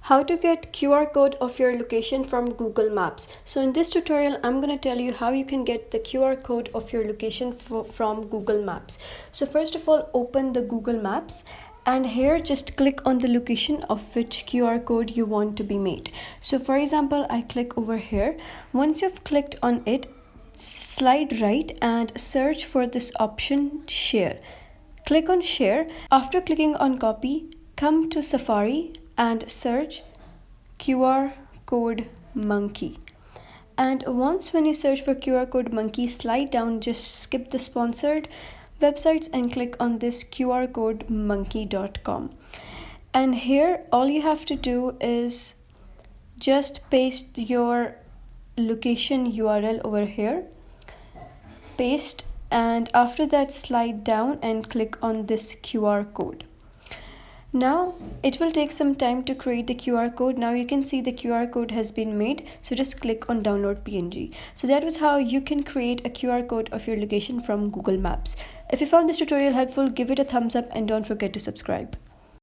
How to get QR code of your location from Google Maps. So in this tutorial, I'm going to tell you how you can get the QR code of your location from Google Maps. So first of all, open the Google Maps and here just click on the location of which QR code you want to be made. So for example, I click over here. Once you've clicked on it, slide right and search for this option share. Click on share. After clicking on copy, come to Safari and search QR code monkey. And once when you search for QR code monkey, slide down, just skip the sponsored websites and click on this qrcodemonkey.com. And here all you have to do is just paste your location URL over here. Paste, and after that slide down and click on this QR code. Now it will take some time to create the QR code. Now you can see the QR code has been made, so just click on download PNG. So that was how you can create a QR code of your location from Google Maps. If you found this tutorial helpful, give it a thumbs up and don't forget to subscribe.